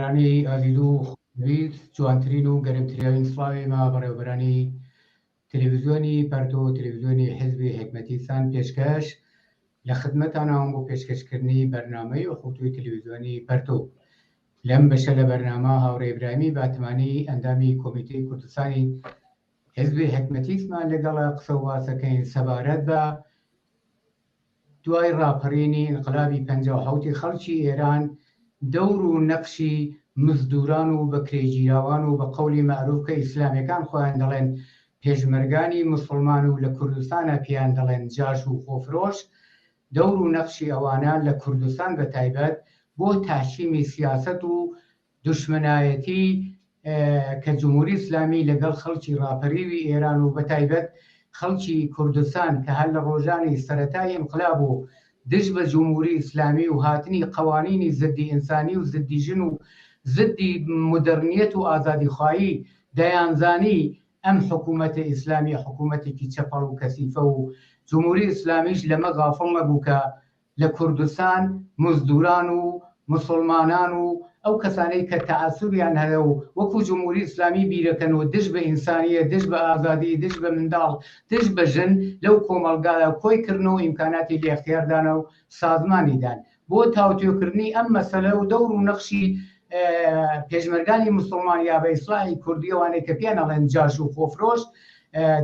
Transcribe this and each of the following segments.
بەڕێوەبەرانی ئازیز و خۆشەویست، جوانترین و گەرمترین سڵاوێمە بەڕێوەبەرانی تەلەڤیزیۆنی پەرتۆ تەلەڤیزیۆنی حیزبی حکمەتیستان پێشکەش لە خدمەتانەوەم بۆ پێشکەشکردنی بەرنامەی ئوخوتوی تەلەڤیزیۆنی پەرتۆ. لەم بەشە لە بەرنامە هاوڕێ ئیبراهیمی باتمانی ئەندامی کۆمیتەی کوردستانی حیزبی حکمەتیستمان لەگەڵە قسە و باسەکەین سەبارەت بە دوای ڕاپەڕینی ئینقلابی 57 خەڵکی ئێران دەور و نەقشی مزدوران و بەکرێگیراوان و بە قەولی مەعروف کە ئیسلامیەکان خۆیان دەڵێن پێشمەرگانی موسڵمان و لە کوردستانە پێیان دەڵێن جاش و خۆفرۆش، دەور و نەقشی ئەوانە لە کوردستان بە تایبەت بۆ تاشیمی سیاسەت و دوشمنایەتی کە جمهوری ئیسلامی لەگەڵ خەڵکی ڕاپەڕیوی ئێران و بە تایبەت خەڵکی کوردستان کە هەر لە ڕۆژانی سەرەتای ئینقلاب و دژ بە جمهوری ئیسلامی و هاتنی قەوانینی زدی ئینسانی و زدی ژن و زدی مدرنیەت و ئازادیخواهی دەیانزانی ئەم حکوومەتە ئیسلامی حکوومەتێکی چەپەڵ و کەسیفە و جمهوری ئیسلامیش لەمە غافڵ نەبوو کە لە کوردستان مزدوران و مسلمانان و ئەو کەسانەی کە تەعەسوبیان هەیە و وەکو جمهوری ئیسلامی بیرەکەنەوە دژ بە ئینسانیە، دژ بە ئازادی، دژ بە منداڵ، دژ بە ژن لەو کۆمەڵگایە کۆیکردنەوە ئیمکاناتی لێختیاردانە و سازمانیدان بۆ تاوتوێکردنی ئەم مەسەلە و دەور و نەخشی پێشمەرگانی مسلمان یا بە ئیسلاحی کوردیەوانەی کە پێیان ئەڵێن جاش و خۆفرۆش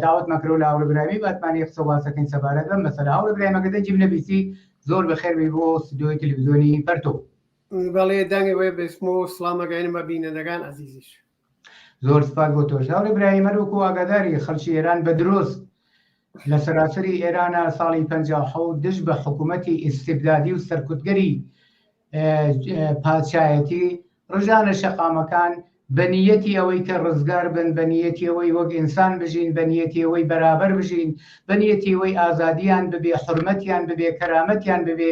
داوت مەکرۆ لە هاوڕێ ئیبراهیمی باتمانی قسە و باسەکەین سەبارەت بەم مەسەلە. هاوڕێ ئیبراهیم ئەگەر دەنجی بنەبیسی زۆر بەخێربێ بۆ ستودیۆی تەلەڤیزیۆنی پەرتۆ. بەڵێ دەنگی وێ بسم و سڵامەگەینم بە بینەرەکان عەزیزیش. زۆر سپاس بۆ تۆش. هاوڕێ ئیبراهیم هەروەکو ئاگاداری خەڵکی ئێران بە دروست لە سەراسەری ئێرانە ساڵی 57 دژ بە حکوومەتی ئیستیبدادی و سەرکوتگەری پادشایەتی ڕژانە شەقامەکان بە نیەتی ئەوەی کە ڕزگار بن، بە نیەتی ئەوەی وەک ئینسان بژین، بە نیەتی ئەوەی بەرابەر بژین، بە نیەتی ئەوەی ئازادیان ببێ، حورمەتیان ببێ، کەرامەتیان ببێ،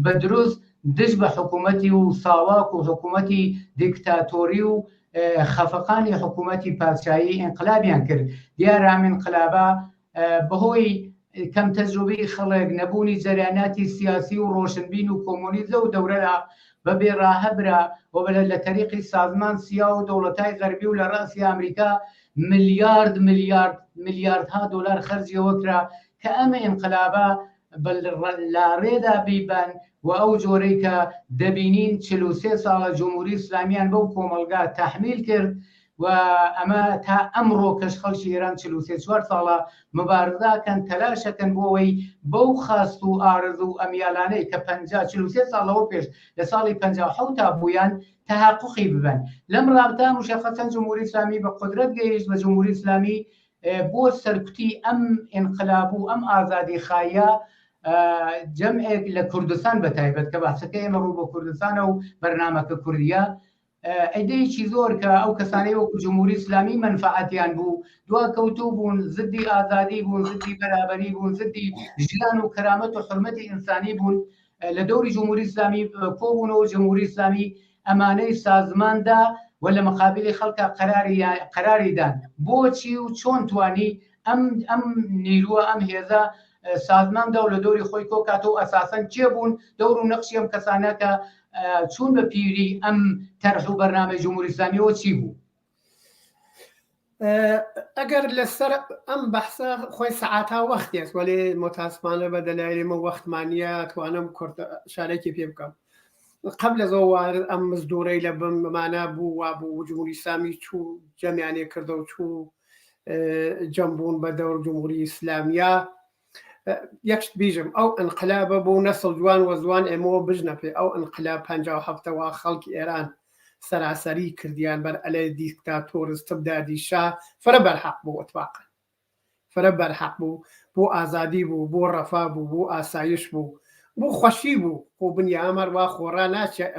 بە دروست دژ بە حکوومەتی و ساواک و حکوومەتی دیکتاتۆری و خەفەقانی حکوومەتی پادشایی ئینقلابیان کرد. دیارە ئەم ئینقلابە بەهۆی کەم تەجروبەی خەڵک، نەبوونی جەریاناتی سیاسی و ڕۆشنبین و کۆمۆنیزە و دەورەدا بەبێ ڕاهەبرا و لە تەریقی سازمان سیا و دەوڵەتای غەربی و لە ڕاسی ئەمریکا ملیاردها دۆلار خەرجیەوە کرا کە ئەمە ئینقلابە لاڕێدا بیبن و ئەو جۆرەی کە دەبینین 43 ساڵە جمهوری ئیسلامیان بەو کۆمەلگا تەحمیل کرد و ئەمە تا ئەمڕۆ کەش خەڵکی ئێران 43 ساڵە مبارزاکەن، تەلاشەکەن بۆەوەی بەو خاست و ئارزوو و ئەمیالانەی کە 43 ساڵەوە پێش لە ساڵی 57 تا بوویان تەحققی ببن. لەم رابطە مشەخەسەن جمهوری ئیسلامی بە قودرەت گەیشت بە جمهوری ئیسلامی بۆ سەرکوتی ئەم ئینقلاب و ئەم ئازادیخاییە جەمعێک لە کوردستان بە تایبەت کە بەحسەکە ئێمە ڕوو بە کوردستانە و بەرنامەکە کوردیە ئەیدەیەکی زۆر کە ئەو کەسانەی وەکو جمهوری ئیسلامی منفعەتیان بوو دوا کەوتوو بوون، زدی ئازادی بوون، زدی بەرابەری بوون، زدی ژیان و کەرامەت و حورمەتی ئینسانی بوون، لە دەوری جمهوری ئیسلامی کۆبوونەوە جمهوری ئیسلامی ئەمانەی سازماندا و لە مقابلی خەڵکە قەراریدان بۆچی و چۆن توانی ئەم نیرووە ئەم هێزە سازماندا و لە دەوری خۆی کۆکاتەوە ئەساسەن چێ بوون دەور و نەقشی ئەم کەسانە کە چون بە پیری ئەم تەرح و بەرنامەی جمهوری ئیسلامیەوە چی بوو؟ ئەگەر لەسەر ئەم بەحسە خۆی سەعاتا وەختێت وەلێ متاسفانە بە دەلایلێمە وەختمانیە توانم شارێکی پێ بکەم. قبل لە زۆوار ئەم مزدورەی لە بمانە بوو وا بوو جمهوری ئیسلامی چوو جەمیانێ کردە و چوو جەمبوون بە دەور جمهوری ئیسلامیە. یەکشت بیژم ئەو ئەنقلابە بۆ نەسڵ جوان وە زوان ئێمەوە بژنە پێ ئەو ئەنقلاب 57ەوە خەڵکی ئێران سەراسەری کردیان بەر ئەلێ دیکتاتۆر استبدادی شا فرە بەرحەق بوو ئەتواقع فرە بەرحەق بوو بۆ ئازادی بوو، بۆ ڕەفا بوو، بۆ ئاسایش بوو، بۆ خۆشی بوو بۆ بنیامەر وا خۆڕا ناچێت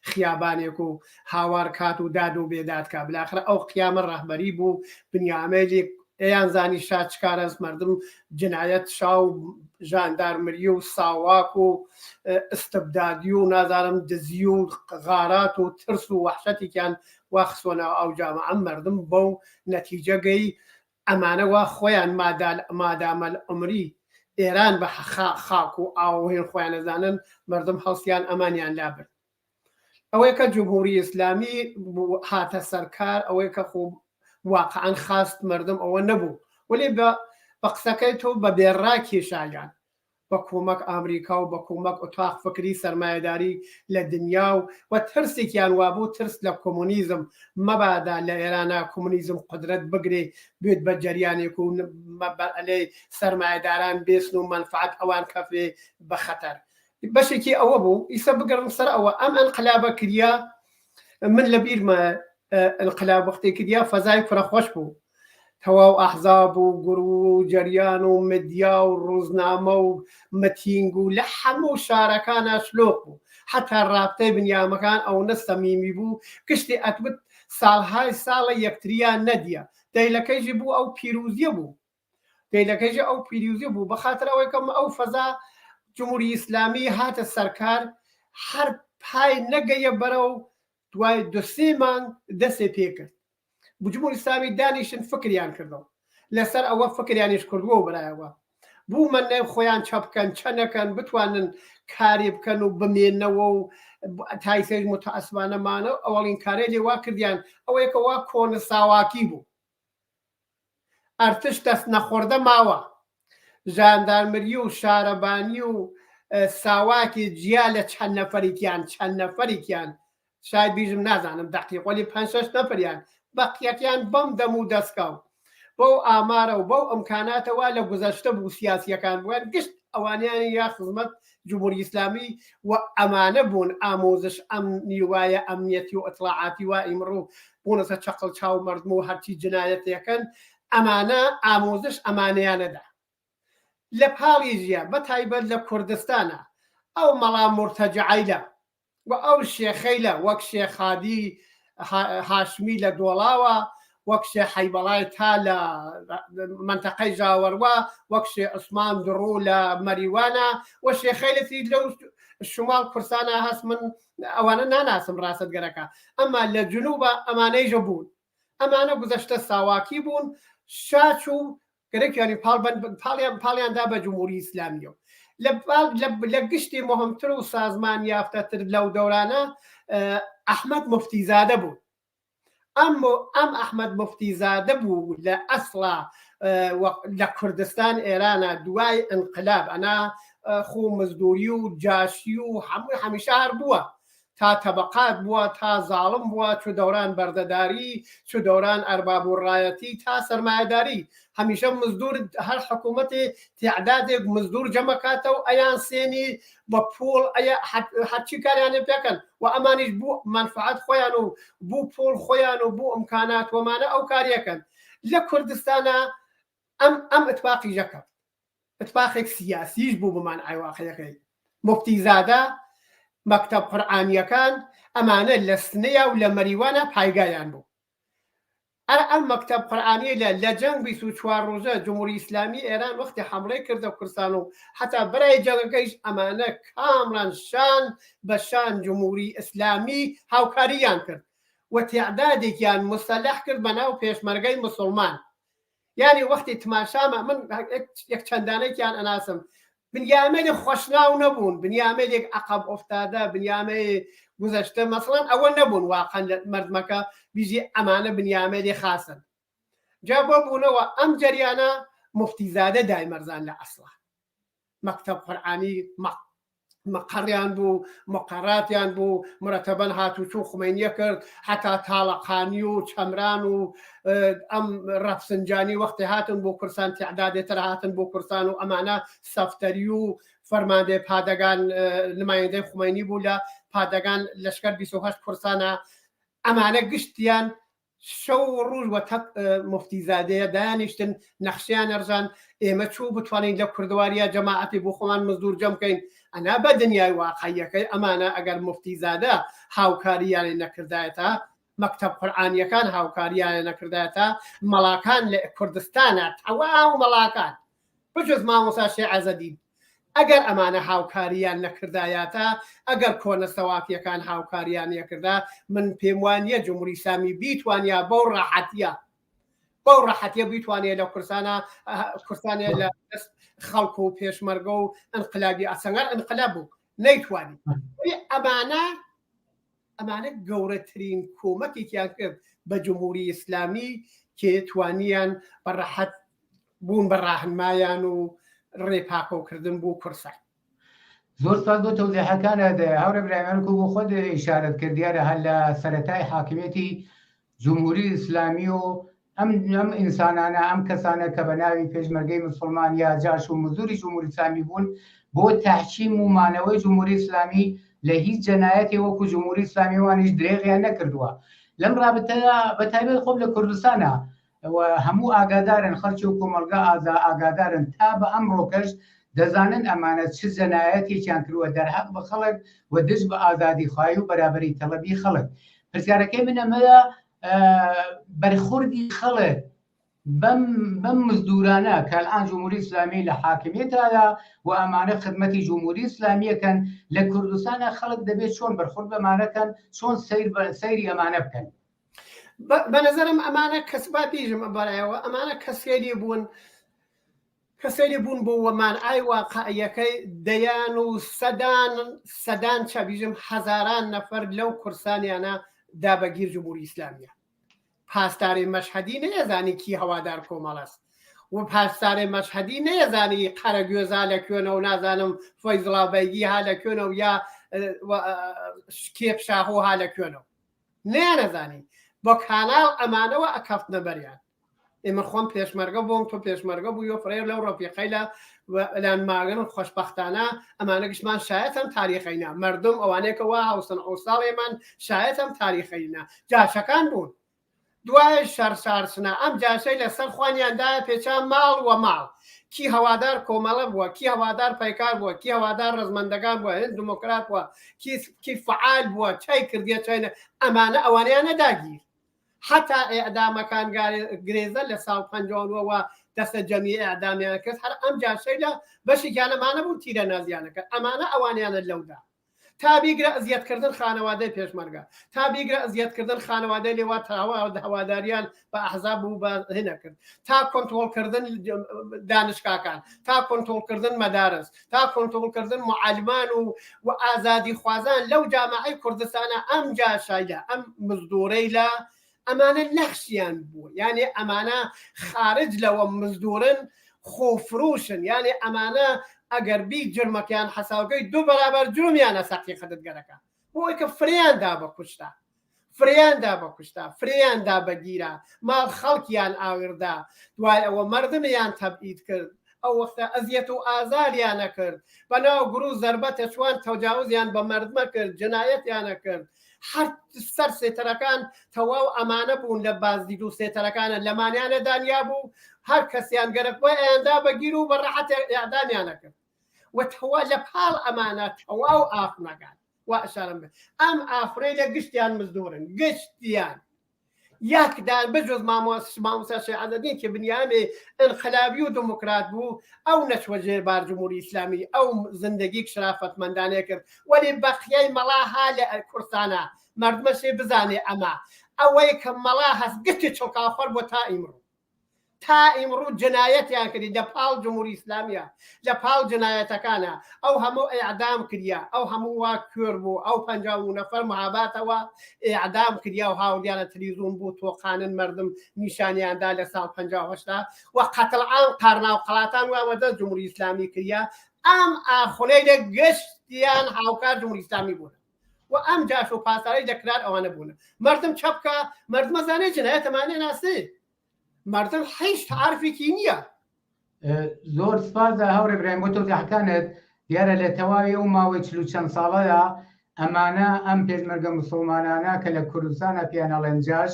خیابانێک و هاوار کات و داد و بێداد کا بلاخرە ئەو قیامە ڕەهبەری بوو بنیامێک ئەیان زانی شا چکارەز مردم جنایەت شا و ژاندارمەری و ساواک و استبدادی و نازانم دزی و غارات و ترس و وەحشەتێکیان واخسۆنە ئەو جامعە مردم بەو نەتیجەگەی ئەمانە وا خۆیان مادامە عمری ئێران بە خاک و ئاوهێن خۆیان نەزانن مردم هەڵسیان ئەمانیان لابن. ئەوەی کە جمهوری ئیسلامی هاتە سەرکار ئەوەی کە خۆ واقعاً خاست مردم ئەوە نەبوو وەلێ بە قسەکەی تۆ بە بێڕا کێشایان بە کۆمەک ئامریکا و بە کۆمەک ئۆتاق فکری سەرمایه‌داری لە دنیا و ترسێکیان وابوو ترس لە کۆمۆنیزم مەبادا لە ئێرانە کۆمۆنیزم قدرەت بگرێ بێت بە جەریانێک و ئەلێ سەرمایه‌داران بێسن و منفعەت ئەوان کەفێ بە خەتەر بەشێکی ئەوە بوو ئیسە بگەڕم سەر ئەوە ئەم ئەنقلابە کردیا من لە بیرمە ئەنقلاب وەختێ کردیا فەزای فرەخۆش بوو تەواو ئەحزاب و گروو و جەریان و مدیا و ڕۆژنامە و مەتینگ و لە هەموو شارەکانە شلۆق بوو حتا ڕابطەی بنیامەکان ئەو نەستەمیمی بوو گشتی ئەتوت ساڵهای ساڵە یەکتریان نەدیە دەیلەکەیژی بوو ئەو پیرۆزیە بوو دەیلەکەیژی ئەو پیرۆزی بوو بەخاتر ئەوەی کەم ئەو فەزا جمهوری ئیسلامی هاتە سەرکار هەر پای نەگەیە بەرەو دوای دو-سێ مانگ دەستێ پێکرد جمهوری ئیسلامی دانیشن فکریان کردەوە لەسەر ئەوە فکریانیش کردووە و بەرایەوە بوو منێ خۆیان چەپکەن چەنەکەن بتوانن کاری بکەن و بمێنەوە و تایسێژ متەئەسفانەمانە ئەوەڵین کارێ لێ وا کردیان ئەوەیەکە وا کۆنە ساواکی بوو ئەرتش دەست نەخۆردە ماوە ژاندارمەری و شارەبانی و ساواکی جیا لە چەند نەفەرێکیان شاید بیژم نازانم دەقیقۆلی 5-6 نەفەریان بەقیەکیان بەم دەم و دەستکەوت بەو ئامارە و بەو ئەمکاناتەوە لە گوزەشتە بوو سیاسیەکان بووان گشت ئەوانیانی یا خزمەت جمهوری ئیسلامی و ئەمانە بوون ئامۆزش ئەم نیروایە ئەمنیەتی و ئەتڵاعاتی وە ئیمڕۆ بوونەسە چەقڵ چاو مردم و هەرچی جنایەتەکەن ئەمانە ئامۆزش ئەمانەیانەدا لە پاڵی ژیا بەتایبەت لە کوردستانە ئەو مەڵام مرتەجعەیلە و ئەو شێخەیلە وەک شێخادی هاشمی لە دۆڵاوە وەک شێ حەیبەڵای تا لە منتەقەی ژاوەڕوا وەک شێ عوسمان دڕوو لە مەریوانە و شێخەیلەتی لەو شمال کورسانە هەست من ئەوانە ناناسم ڕاستەتگەرەکە ئەمما لە جنوبە ئەمانەیژە بوون ئەمانە گوزەشتە ساواکی بوون شاچ و گەرەکیانی پاڵیاندا بە جمهوری ئیسلامیە لە گشتی مهمتر و سازمان یافتەتر لەو دەورانە ئەحمەد موفتیزادە بوو ئەم ئەحمەد موفتیزادە بوو لە ئەسڵا لە کوردستان ئێرانە دوای ئەنقلاب ئەنا خۆ مزدوری و جاشی و هەمووی هەمیشە هەر بووە تا تەبەقات بووە تا زاڵم بووە چو دەوران بەردەداری چو دەوران ئەرباب و ڕایەتی تا سەرمایەداری هەمیشە مزدور هەر حکوومەتی تعدادێک مزدور جەمەکاتە و ئەیان سێنی بە پۆڵ هەرچی کاریانێ پێکەن و ئەمانیش بوو منفعەت خۆیان و بوو پۆڵ خۆیان و بوو ئەمکانات وەمانە ئەو کاریەکەن لە کوردستانە ئەم ئەتفاقی ژەکە ئەتفاقێک سیاسیش بوو بمان ئایواقەکەی موفتیزادە مەکتەب قورئانیەکان ئەمانە لە سنەیە و لە مەریوانە پایگایان بوو ئەم مەکتەب قورئانی لە جەنگ 24 ڕۆژە جمهوری ئیسلامی ئێران وەختی حەملەی کردە کوردستان و حتا بەرای جەنگەکەیش ئەمانە کامران شان بە شان جمهوری ئیسلامی هاوکاریان کرد و تعدادێکیان مستەلەح کرد بەناو پێشمەرگەی موسڵمان یعنی وەختی تماشامە من یەک چەندانێکیان ئەناسم بنیامێنێک خۆشناو نەبوون بنیامێنێک عەقەب ئۆفتادە بنیامێ گوزەشتە مەسڵەن ئەوە نەبوون واقعەن لە مردمەکە بیژی ئەمانە بنیامێنێ خاسن جا بۆ بوونەوە ئەم جەریانە موفتیزادە دایمەرزان لە ئەسڵا مەکتەب قورئانی مەقەڕیان بوو مقەڕاتیان بوو مرەتەبەن هاتوچوو خومینیە کرد حتا تاڵەقانی و چەمران و ئەم ڕەفسنجانی وەختی هاتن بۆ کورسان تعدادێتر هاتن بۆ کورسان و ئەمانە سەفتەری و فەرماندەی پادەگان نمایەندەی خومینی بوو لە پادەگان لەشکەر 28 کورسانە ئەمانە گشتیان شەو ڕۆژ وە تەق موفتیزادەیە دانیشتن نەخشیان ئەرژان ئێمە چوو بتوانین لە کوردواریە جەماعەتی بۆ خۆمان مزدور جەم بکەین ئەنا بە دنیای واقعیەکەی ئەمانە ئەگەر موفتیزادە هاوکاریانی نەکردایەتە مەکتەب قورئانیەکان هاوکاریانە نەکردایەتە مەڵاکان لە کوردستانە تەواو مەڵاکان بجز مامۆستا شێع عەزەدین ئەگەر ئەمانە هاوکاریان نەکردایەتە ئەگەر کۆنە سەواکیەکان هاوکاریان نەکردا من پێم وانییە جمهوری ئیسلامی بیتوانیا بەو ڕاحەتیە بیتوانێت لە کورسانێ لە دەست خەڵک و پێشمەرگە و ئەنقلابی ئەسەنگەر ئەنقلاب بوو نەیتوانی ئەمانە ئەمانە گەورەترین کۆمەکێکیان کرد بە جمهوری ئیسلامی کێ توانیان بەڕەحەت بوون بە ڕاهنمایان و ڕێپاکەوکردن بۆ کورسان. زۆر سپاس بۆ تەوزیحەکانت هەورە برایمەرکو بۆ خۆت ئیشارەت کردیارە هەر لە سەرەتای حاکمیەتی جمهوری ئیسلامی و ئەم ئینسانانە ئەم کەسانە کە بە ناوی پێشمەرگەی مسلمان یا جاش و مزدوری جمهوری ئیسلامی بوون بۆ تەحکیم و مانەوەی جمهوری ئیسلامی لە هیچ جەنایەتی وەکو جمهوری ئیسلامی وانیش درێغیان نەکردووە. لەم رابطەیە بەتایبەت خۆم لە کوردستانە هەموو ئاگادارن، خەڵکی و کۆمەلگا ئاگادارن تا بە ئەمڕۆکەش دەزانن ئەمانە چ جەنایەتێکیان کردووە دەرهەق بە خەڵک و دژ بە ئازادیخوایی و بەرابەری تەڵەبی خەڵک. پرسیارەکەی من ئەمەیە بەرخوردی خەڵک بەم مزدورانە کە ئەلان جمهوری ئیسلامی لە حاکمیەتەدا و ئەمانە خدمەتی جمهوری ئیسلامیەکەن لە کوردستانە خەڵک دەبێت چۆن بەرخورد بەمانەکەن، چۆن سەیری ئەمانە بکەن. بە نەزەرم ئەمانە کەسبات بیژم بەڕایەوە ئەمانە کەسێری بوون بۆ وەمان ئای واقعیەکەی دەیان و سەدان چابیژم هەزاران نەفەر لەو کورسانیانە دابەگیر جمهوری ئیسلامیە. پاسداری مەشهەدی نەیەزانی کی هەوادار کۆمەڵەست و پاسداری مەشهەدی نەیەزانی قەرەگوێزا لەکوێنە و نازانم فۆیزڵاوبەیگی ها لەکوێنە و یا کێپشاهۆ ها لەکوێنەوە نەیانەزانی بۆ کاناڵ ئەمانەوە ئەکەفتنە بەریان. ئێمە خۆم پێشمەرگە بووم تۆ پێشمەرگە بووی و فڕێر لەو ڕۆپیقەی لەلان ماگەن خۆشبەختانە ئەمانە گشتمان شایەتم تاریخینە مردم ئەوانێکەوە هاوسن ئەوساڵێمان شایەتم تاریخینە جاشەکان بوون. دوای شەرسارسنە ئەم جاشەی لەسەر خوانیاندایە پێچان ماڵ و ماڵ کی هەوادار کۆمەڵە بووە، کی هەوادار پەیکار بووە، کی هەوادار ڕزمەندەکان بووە، هێز دموکرات بووە، کی فعال بووە، چای کردیە چاینە ئەمانە ئەوانیانە داگیر. حتا ئێعدامەکان گرێزە لە ساڵ 50ەوە دەستە جەمی ئێعدامیان کرد هەر ئەم جاشەی لە بەشێکیانەمانە بوو تیرە نازیانەکە ئەمانە ئەوانیانە لەودا. تا بیگرە ئەزیەتکردن خانەوادەی پێشمەرگە، تا بیگرە ئەزیەتکردن خانەوادەی لێوە تاوە هەواداریان بە ئەحزاب بوو بە هێنە کرد، تا کۆنترۆڵکردن دانشگاکان، تا کۆنترۆڵکردن مەدارس، تا کۆنترۆڵکردن معالمان و ئازادی خوازان لەو جامعەی کوردستانە ئەم جاشایە ئەم مزدورەی لە ئەمانە نەخشیان بوو. یعنی ئەمانە خارج لەوە مزدورن خۆفروشن، یعنی ئەمانە ئەگەر بی جرمەکەیان حەساوگەی دوو بەرابەر جرمیانە سەقی خەدتگەرەکە بۆی کە فریاندا بەکوشتا فریاندا بەگیرە ماڵ خەڵکیان ئاوردا دوای ئەوە مردمیان تەبعید کرد ئەو وەختە ئەزیەت و ئازاریانە کرد بەناو گروو زەربەتە چوان تەجاوزیان بە مردمە کرد جنایەتیانە کرد هەر سەر سێتەرەکان تەواو ئەمانە بوون لە بازدید و سێتەرەکانە لەمانیانە دانیا بوو هەر کەسیان گەرەک بۆ ئەیاندا بەگیر و بەڕەحەت ئیعدامیانە کرد و تەوا لە پاڵ ئەمانە تەواو ئافنەکان وا ئەشارەم بێت ئەم ئافرەی لە گشتیان مزدورن گشتیان یەکدان بەجۆز مامۆستا شێعەزەدین کە بنیامێ انقلابی و دموکرات بوو ئەو نەچوە ژێربار جمهوری ئیسلامی ئەو زندگی شرافەتمەندانەیە کرد وەلی بەقیەی مەڵاها لە کوردستانە مردمەشێ بزانێ ئەمە ئەوەی کە مەڵا هەست گشتی چۆکاخۆر بۆ تا ئیمڕوو جنایەتیان کردی لە پاڵ جمهوری ئیسلامیە لە پاڵ جنایەتەکانە ئەو هەموو ئیعدام کردیا ئەو هەموو وا کوێر بوو ئەو 50 نەفەر مەهاباتەوە ئیعدام کردیا و هاوڵیانە تەلەڤیزیۆن بوو تۆقانن مردم نیشانیاندا لە ساڵ 58 و قەتڵعام قارنا و قەڵاتان وەدە جمهوری ئیسلامی کردیا ئەم ئاخونەی لە گشتیان هاوکار جمهوری ئیسلامی بوون و ئەم جاش و پاسارەی دەکرار ئەوانە بوون مردم چەپکە مردمە زانێ جنایەتەمانێ ناسێ مردم هیچ تعرفێکی نییە. زۆر سپاس هەورێ برایم بۆ تۆزیحەکانت دیارە لە تەواوی ئەو ماوەی 40 چەند ساڵەیە ئەمانە ئەم پێشمەرگە مسڵمانانە کە لە کوردستانە پیانەڵێن جاش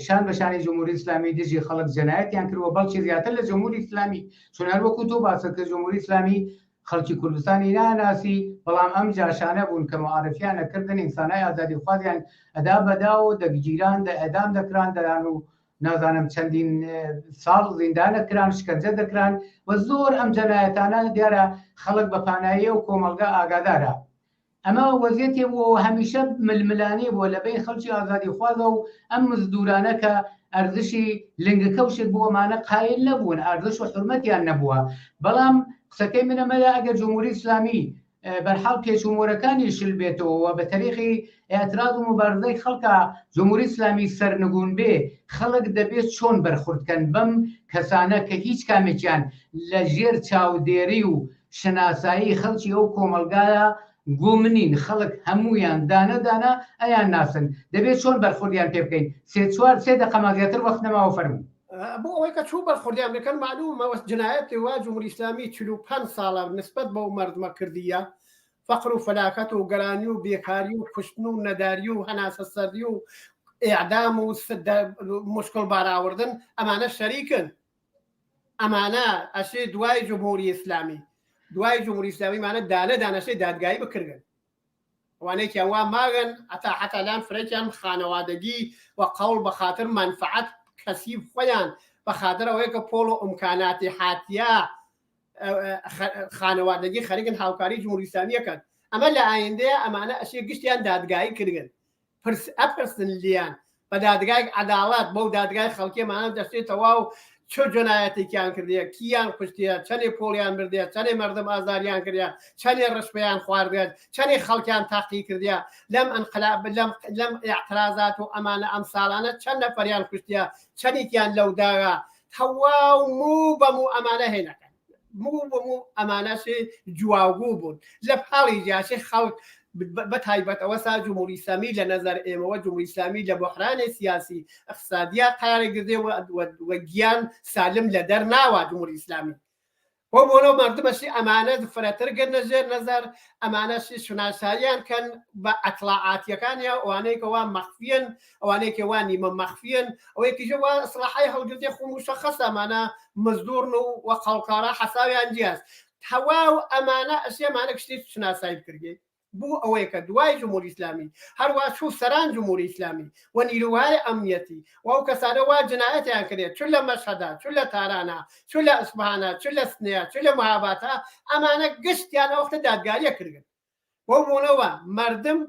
شان بەشانی جمهوری ئیسلامی دژی خەڵک جەنایەتیان کردووە بەڵکی زیاتر لە جمهوری ئیسلامی چون هەر وەکو تۆ باسە کە جمهوری ئیسلامی خەڵکی کوردستانی ناناسی بەڵام ئەم جاشانە بوون کە معارفیانە کردن ئینسانای ئازادی خوازیان ئەدا بەدا و دەگیران ئەدام دەکران دەران و نازانم چەندین ساڵ زیندانەکران شکەنجە دەکران و زۆر ئەم جەنایەتانە دیارە خەڵک بە پاناییە و کۆمەلگا ئاگادارە ئەمە وەزیەتێ بووە و هەمیشە ململانێ بووە لەبەی خەڵکی ئازادی خوازە و ئەم مزدورانە کە ئەرزشی لنگەکەوشێک بووەمانە قایل نەبوون ئەرزش و حرمەتیان نەبووە بەڵام قسەکەی منەمەدا ئەگەر جمهوری ئیسلامی بەرحاڵ پێچوومۆرەکانی شل بێتەوە بە تاریخی ئاعتراض و مبارزەی خەڵکە جمهوری ئیسلامی سەرنگون بێ خەڵک دەبێت چۆن بەرخوردکەن بەم کەسانە کە هیچ کامێکیان لە ژێر چاودێری و شناسایی خەڵکی ئەو کۆمەلگایە گومنین خەڵک هەمویان دانەدانە ئەیان ناسن دەبێت چۆن بەرخوردیان پێ بکەین سێ دقەما زیاتر وەخت نەماوە فەرموو بۆ ئەوەی کە چوو بەرخوردیان بکەن معلومەوە جنایەتی وا جمهوری ئیسلامی 45 ساڵە نسبەت بەو مەردمە کردیە فەقر و فەلاکەت و گەرانی و بێکاری و کوشتن و نەداری و هەناسە سەردی و ئیعدام و مشکل باراوردن ئەمانە شەریکن ئەمانە ئەشێ دوای جمهوری ئیسلامی مانە دانە دانەشەی دادگایی بکردن وانێکیان وا ماگەن حتا لان فرێکیان خانەوادەگی و قەوڵ بە خاتر منفعەت کەسیب خۆیان بە خاتر ئەوەیە کە پۆڵ و ئیمکاناتی هاتیە خانەوادەگی خەریکن هاوکاری جمهوری ئیسلامیەکەن ئەمە لە ئایندەیە ئەمانە ئەشێ گشتیان دادگایی کردن ئەپرسن لیان بە دادگای عەداڵەت بەو دادگای خەڵکیمانە دەستێتەوە و چۆ جۆنایەتێکیان کردیە کیان کوشتیە چەندێ پۆڵیان بردیە چەندێ مەردم ئازاریان کردیە چەندێ ڕشپیان خواردێت چەندێ خەڵکیان تاقی کردیە لەم ئەنقلاب لەم ئاعتراضات و ئەمانە ئەم ساڵانە چەند نەفەریان کوشتیە چەندێکیان لەوداوە هەواو موو بەموو ئەمانە هێنەکەن موو ئەمانەشێ جواگوو بوون لە پاڵی جیاشێ خەڵک بەتایبەت ئەوە سا جمهوری ئیسلامی لە نەزەر ئێمەوە جمهوری ئیسلامی لە بحرانی سیاسی اقتصادیە قەیارێگردێ وە گیان سالم لە دەرناوە جمهوری ئیسلامی بۆ بۆنەوە مردمەشی ئەمانە فرەتر گرنە ژێر نەزەر ئەمانەشی شناساییان کەن بە ئەطلاعاتیەکانیە ئەوانەیەکەوە مەخفیەن ئەوانەیەکەوە نیمە مەخفیەن ئەوەیەکیژەوە ئیسلاحی هەڵگرتێ خو مشەخەص ئەمانە مزدورن و خەڵکارە حەساویان جیاز تەواو ئەمانە ئەشێمانە کشتی شناسایی بکردێ بوو ئەوەیە کە دوای جمهوری ئیسلامی هەروە چوو سەران جمهوری ئیسلامی و نیروهای ئەمنیەتی و ئەو کەسانە وا جنایەتیان کردێت چون لە مەشهەدا چون لە تارانە چون لە ئەسپهانە چون لە سنەیە چون لە مەهاباتە ئەمانە گشتیان ئەو وەختە دادگاریە کردن بۆ بوونەوە مردم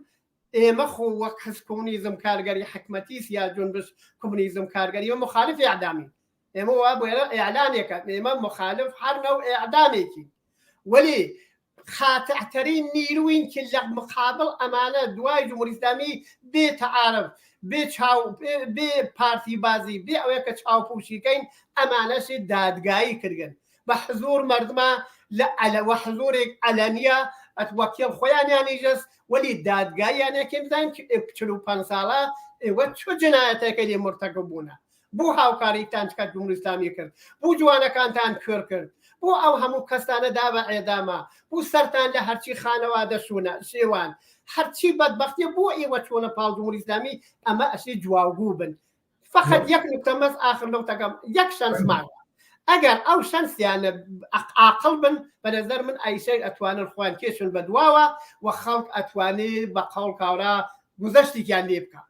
ئێمە خۆ وەک حزب کۆمونیزم کارگەری حکومەتی سیا جونبش کۆمونیزم کارگەری و مخالف ئیعدامی ئێمە وا بۆیە ئیعلانێکە ئێمە مخالف هەر نەو ئیعدامێکی وەلی خاتعترین نیروین که لە مقابل ئەمانە دوای جمهوری ئیسلامی بێ تەعارف بێ پارتی بازی بێ ئەوەیە کە چاوپوشیکەین ئەمانەشی دادگایی کردن بە حزور مردمە لە حزورێک ئەلەنیە وەکیل خۆیانیانی جەست وەلی دادگاییانێکم بزانین 45 ساڵە ئێوە چۆ جنایەتەکە لێ مرتەکەب بوونە بۆ هاوکاریتان کات جمهوری ئیسلامی کرد بۆ جوانەکانتان کور کرد بۆ ئەو هەموو کەسانە دابە ئێدامە بۆ سەرتان لە هەرچی خانەوادە شێوان هەرچی بەدبەختیە بۆ ئێوە چۆنە پاڵ جمهوری ئیسلامی ئەمە ئەشی جواگوو بن فقط یەک نکتە مەس ئاخر نکتەکەم یەک شەنس ماوە ئەگەر ئەو شەنسیانە عاقڵ بن بە نەزەر من ئایشەی ئەتوانن خوان کێشن بە دواوە و خەڵک ئەتوانێت بە قەڵ کاورا گوزەشتێکیان لێ بکە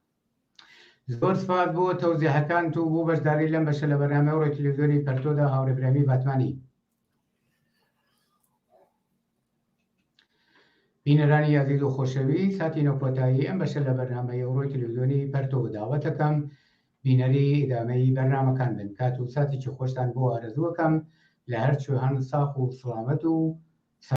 زۆر سپاس بۆ تەوزیحەکان و بۆ بەشداری لەم بەشە لە بەرنامە ڕۆی تەلەڤیزیۆنی پەرتۆدا هاوڕێبرامی باتمانی بینەرانی عەزیز و خۆشەویست هاتینە کۆتایی ئەم بەشە لە بەرنامەی ڕۆی تەلەڤیزیۆنی پەرتۆ داوەتەکەم بینەری ئیدامەی بەرنامەکان بن کات و ساتێکی خۆشتان بۆ ئارەزووەکەم لە هەر کوێهان ساخ و سڵامەت و